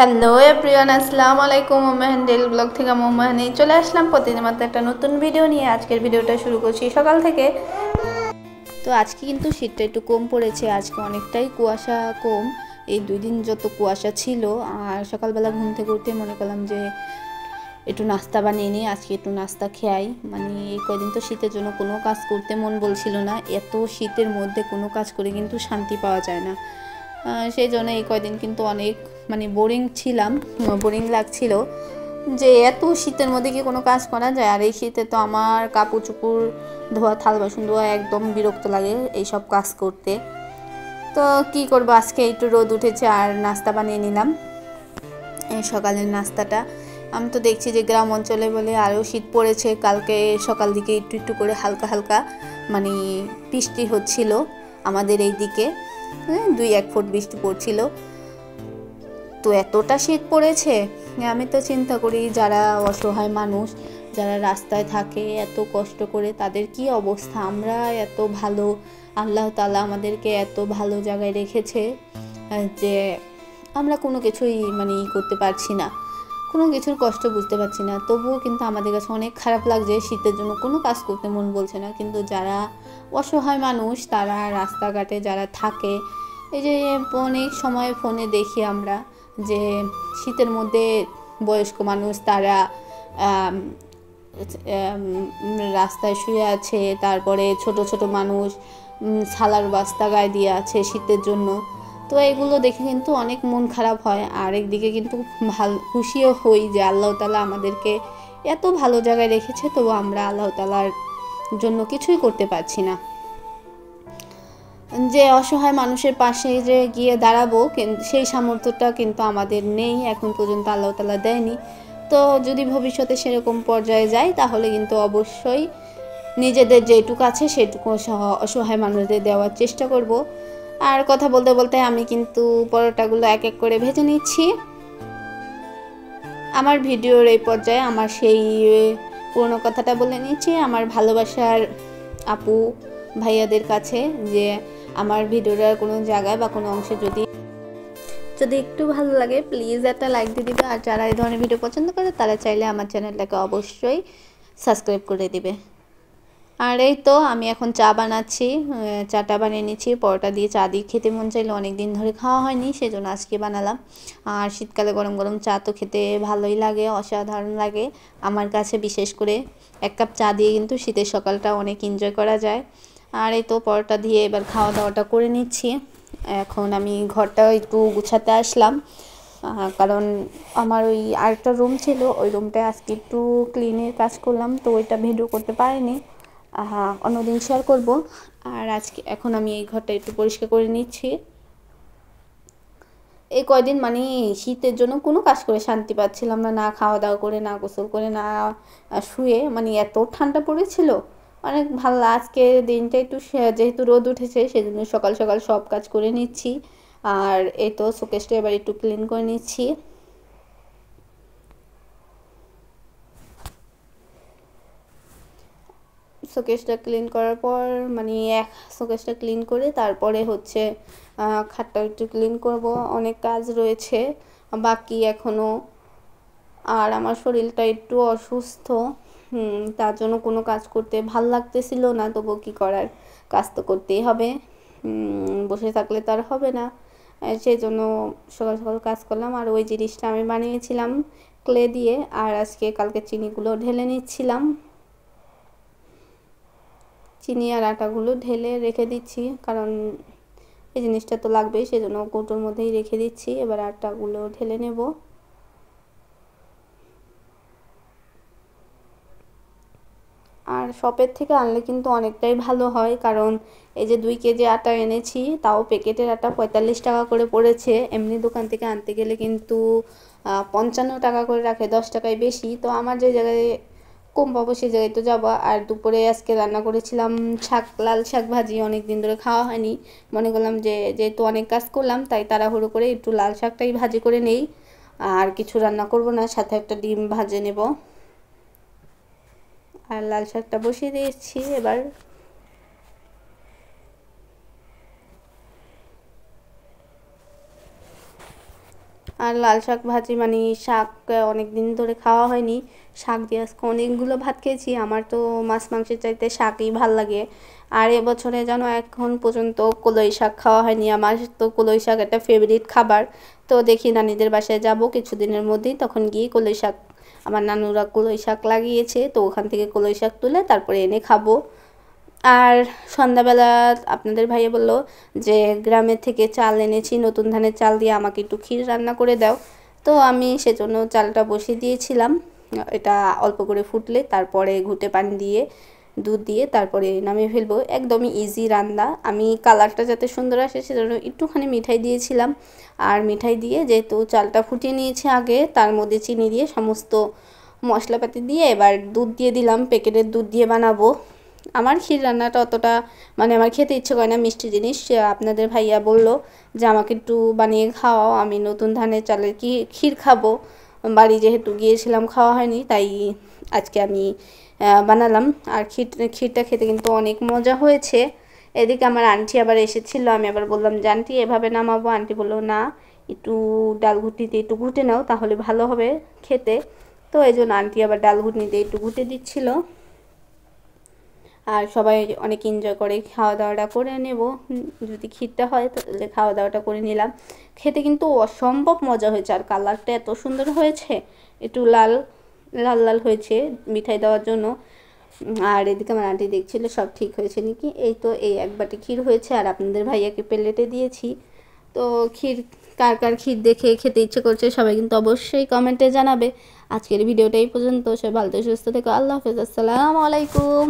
Hello everyone, আসসালামু আলাইকুম। মেহেন্দিল blog থেকে মোহানি চলে আসলাম প্রতিদিন মতো একটা নতুন ভিডিও নিয়ে। আজকের ভিডিওটা শুরু করছি সকাল থেকে। তো আজকে কিন্তু শীতটা একটু কম পড়েছে, আজকে অনেকটাই কুয়াশা কম। এই 2 দিন যত কুয়াশা ছিল, আর সকালবেলা ঘুম থেকে উঠে মনে করলাম যে একটু নাস্তা বানিয়ে নিই, আজকে একটু নাস্তা খেয়াই। মানে এই কয়দিন তো শীতের জন্য কোনো কাজ করতে মন বলছিল না, এত শীতের মধ্যে কোনো কাজ করে কিন্তু শান্তি পাওয়া যায় না। সেই জন্য এই কয়দিন কিন্তু অনেক বোরিং ছিলাম, বোরিং লাগছিল যে এত শীতের মধ্যে কি কোনো কাজ করা যায়। আর এই শীতে তো আমার কাপড় চোপড় ধোয়া, থাল বাসন ধোয়া একদম বিরক্ত লাগে এইসব কাজ করতে। তো কি করবো, আজকে একটু রোদ উঠেছে আর নাস্তা বানিয়ে নিলাম। এই সকালের নাস্তাটা আমি তো দেখছি যে গ্রাম অঞ্চলে বলে আরও শীত পড়েছে। কালকে সকাল দিকে একটু একটু করে হালকা হালকা বৃষ্টি হচ্ছিল আমাদের এই দিকে, 2-1 ফুট বৃষ্টি পড়ছিল। তো এতটা শীত পড়েছে, আমি তো চিন্তা করি যারা অসহায় মানুষ, যারা রাস্তায় থাকে এত কষ্ট করে, তাদের কি অবস্থা। আমরা এত ভালো, আল্লাহ তাআলা আমাদেরকে এত ভালো জায়গায় রেখেছে যে আমরা কোনো কিছুই করতে পারছি না, কোনো কিছুর কষ্ট বুঝতে পারছি না। তবুও কিন্তু আমাদের কাছে অনেক খারাপ লাগছে, শীতের জন্য কোনো কাজ করতে মন বলছে না। কিন্তু যারা অসহায় মানুষ, তারা রাস্তাঘাটে যারা থাকে, এই যে অনেক সময় ফোনে দেখি আমরা যে শীতের মধ্যে বয়স্ক মানুষ তারা রাস্তায় শুয়ে আছে, তারপরে ছোট ছোট মানুষ ছালার বস্তা গায়ে দিয়ে আছে শীতের জন্য। তো এগুলো দেখে কিন্তু অনেক মন খারাপ হয়, আর একদিকে কিন্তু খুশিও হই যে আল্লাহ তাআলা আমাদেরকে এত ভালো জায়গায় রেখেছে, তবু আমরা আল্লাহ তাআলার জন্য কিছুই করতে পারছি না। যে অসহায় মানুষের পাশে যে গিয়ে দাঁড়াবো, সেই সামর্থ্যটা কিন্তু আমাদের নেই, এখন পর্যন্ত আল্লাহ তাআলা দেয়নি। তো যদি ভবিষ্যতে সেরকম পর্যায়ে যায়, তাহলে কিন্তু অবশ্যই নিজেদের যেটুকু আছে সেটুকু অসহায় মানুষদের দেওয়ার চেষ্টা করব। আর কথা বলতে বলতে আমি কিন্তু পরোটাগুলো এক এক করে ভেজে নিচ্ছি। আমার ভিডিওর এই পর্যায়ে আমার সেই পুরনো কথাটা বলে নিচ্ছি আমার ভালোবাসার আপু ভাইয়াদের কাছে, যে আমার ভিডিওটার কোনো জায়গায় বা কোনো অংশে যদি একটু ভালো লাগে, প্লিজ একটা লাইক দিয়ে দিবে। আর যারা এই ধরনের ভিডিও পছন্দ করে, তারা চাইলে আমার চ্যানেলটাকে অবশ্যই সাবস্ক্রাইব করে দিবে। আর এই তো আমি এখন চা বানাচ্ছি, চাটা বানিয়ে নিচ্ছি। পরোটা দিয়ে চা দিয়ে খেতে মন চাইলো, অনেক দিন ধরে খাওয়া হয়নি, সেজন্য আজকে বানালাম। আর শীতকালে গরম গরম চা তো খেতে ভালোই লাগে, অসাধারণ লাগে আমার কাছে। বিশেষ করে 1 কাপ চা দিয়ে কিন্তু শীতের সকালটা অনেক এনজয় করা যায়। আর এই তো পরোটা দিয়ে এবার খাওয়া দাওয়াটা করে নিচ্ছি। এখন আমি ঘরটা একটু গুছাতে আসলাম, কারণ আমার ওই আরেকটা রুম ছিল, ওই রুমটায় আজকে একটু ক্লিনের কাজ করলাম, তো ওইটা ভিডিও করতে পারিনি, অন্যদিন শেয়ার করব। আর আজকে এখন আমি এই ঘরটা একটু পরিষ্কার করে নিচ্ছি। এই কয়দিন শীতের জন্য কোনো কাজ করে শান্তি পাচ্ছিলাম না, না খাওয়া দাওয়া করে, না গোসল করে, না শুয়ে, এত ঠান্ডা পড়েছিল, অনেক ভালো। আজকে দিনটা একটু যেহেতু রোদ উঠেছে, সেজন্য সকাল সকাল সব কাজ করে নিচ্ছি। আর এই তো শোকেসটা এবার একটু ক্লিন করে নিচ্ছি। শোকেসটা ক্লিন করার পর শোকেসটা ক্লিন করে তারপরে হচ্ছে খাটটা একটু ক্লিন করব। অনেক কাজ রয়েছে বাকি এখনও। আর আমার শরীরটা একটু অসুস্থ, তার জন্য কোনো কাজ করতে ভাল লাগতেছিল না, তবু কী করার, কাজ তো করতেই হবে, বসে থাকলে তো আর হবে না। সেই জন্য সকাল সকাল কাজ করলাম। আর ওই জিনিসটা আমি বানিয়েছিলাম ক্লে দিয়ে, আর কালকে চিনিগুলো ঢেলে নিচ্ছিলাম। চিনি আর আটাগুলো ঢেলে রেখে দিচ্ছি, কারণ এই জিনিসটা তো লাগবেই, সেজন্য কৌটোর মধ্যেই রেখে দিচ্ছি। এবার আটাগুলো ঢেলে নেব। আর শপের থেকে আনলে কিন্তু অনেকটাই ভালো হয়, কারণ এই যে 2 কেজি আটা এনেছি, তাও প্যাকেটের আটা 45 টাকা করে পড়েছে। এমনি দোকান থেকে আনতে গেলে কিন্তু 55 টাকা করে রাখে, 10 টাকায় বেশি। তো আমার যে জায়গায় কম পাবো সেই জায়গায় তো যাবো। আর দুপুরে আজকে রান্না করেছিলাম লাল শাক ভাজি, অনেক দিন ধরে খাওয়া হয়নি। মনে করলাম যে যেহেতু অনেক কাজ করলাম, তাই তাড়াহুড়ো করে একটু লাল শাকটাই ভাজি করে নেই, আর কিছু রান্না করব না, সাথে একটা ডিম ভাজে নেব। আর লাল শাকটা বসিয়ে দিয়েছি এবার। আর লাল শাক ভাজি মানে শাক অনেক দিন ধরে খাওয়া হয়নি, শাক দিয়ে আজকে অনেকগুলো ভাত খেয়েছি। আমার তো মাছ মাংসের চাইতে শাকই ভাল লাগে। আর এবছরে যেন এখন পর্যন্ত কলই শাক খাওয়া হয়নি। আমার তো কলই শাক একটা ফেভারিট খাবার। তো দেখি নানিদের বাসায় যাব কিছুদিনের মধ্যেই, তখন গিয়ে কলই শাক, আমার নানুরা কলই শাক লাগিয়েছে, তো ওখান থেকে কলই শাক তুলে তারপরে এনে খাবো। আর সন্ধ্যাবেলা আপনাদের ভাইয়া বলল যে গ্রামের থেকে চাল এনেছি, নতুন ধানের চাল দিয়ে আমাকে একটু ক্ষীর রান্না করে দাও। তো আমি সেজন্য চালটা বসিয়ে দিয়েছিলাম। এটা অল্প করে ফুটলে তারপরে ঘুটে পানি দিয়ে দুধ দিয়ে তারপরে নামিয়ে ফেলবো। একদমই ইজি রান্না। আমি কালারটা যাতে সুন্দর আসে সেজন্য একটুখানি মিঠাই দিয়েছিলাম। আর মিঠাই দিয়ে যেহেতু চালটা ফুটিয়ে নিয়েছি আগে, তার মধ্যে চিনি দিয়ে সমস্ত মশলাপাতি দিয়ে এবার দুধ দিয়ে দিলাম। প্যাকেটের দুধ দিয়ে বানাবো। আমার ক্ষীর রান্নাটা অতটা মানে আমার খেতে ইচ্ছে করে না মিষ্টি জিনিস। আপনাদের ভাইয়া বলল যে আমাকে একটু বানিয়ে খাওয়াও, আমি নতুন ধানের চালের ক্ষীর খাবো। বাড়ি যেহেতু গিয়েছিলাম খাওয়া হয়নি, তাই আজকে আমি বানালাম। আর ক্ষীরটা খেতে কিন্তু অনেক মজা হয়েছে। এদিকে আমার আন্টি আবার এসেছিল, আমি আবার বললাম যে আন্টি এভাবে নামাবো, আন্টি বললো না একটু ডাল ঘুটনিতে একটু ঘুটে নাও তাহলে ভালো হবে খেতে। তো এই জন্য আন্টি আবার ডাল ঘুটনিতে একটু ঘুটে দিচ্ছিল। আর সবাই অনেক এনজয় করে খাওয়া দাওয়াটা করে নেব। যদি ক্ষীরটা হয় তাহলে খাওয়া দাওয়াটা করে নিলাম। খেতে কিন্তু অসম্ভব মজা হয়েছে, আর কালারটা এত সুন্দর হয়েছে, একটু লাল লাল লাল হয়েছে মিঠাই দেওয়ার জন্য। আর এদিকে আমার আন্টি দেখছিল সব ঠিক হয়েছে নাকি। এই তো এই এক বাটি ক্ষীর হয়েছে, আর আপনাদের ভাইয়াকে প্লেটে দিয়েছি। তো ক্ষীর কার কার ক্ষীর দেখে খেতে ইচ্ছে করছে সবাই কিন্তু অবশ্যই কমেন্টে জানাবে। আজকের ভিডিওটা এই পর্যন্ত। সবাই ভালো সুস্থ থেকো। আল্লাহ হাফেজ। আসসালামু আলাইকুম।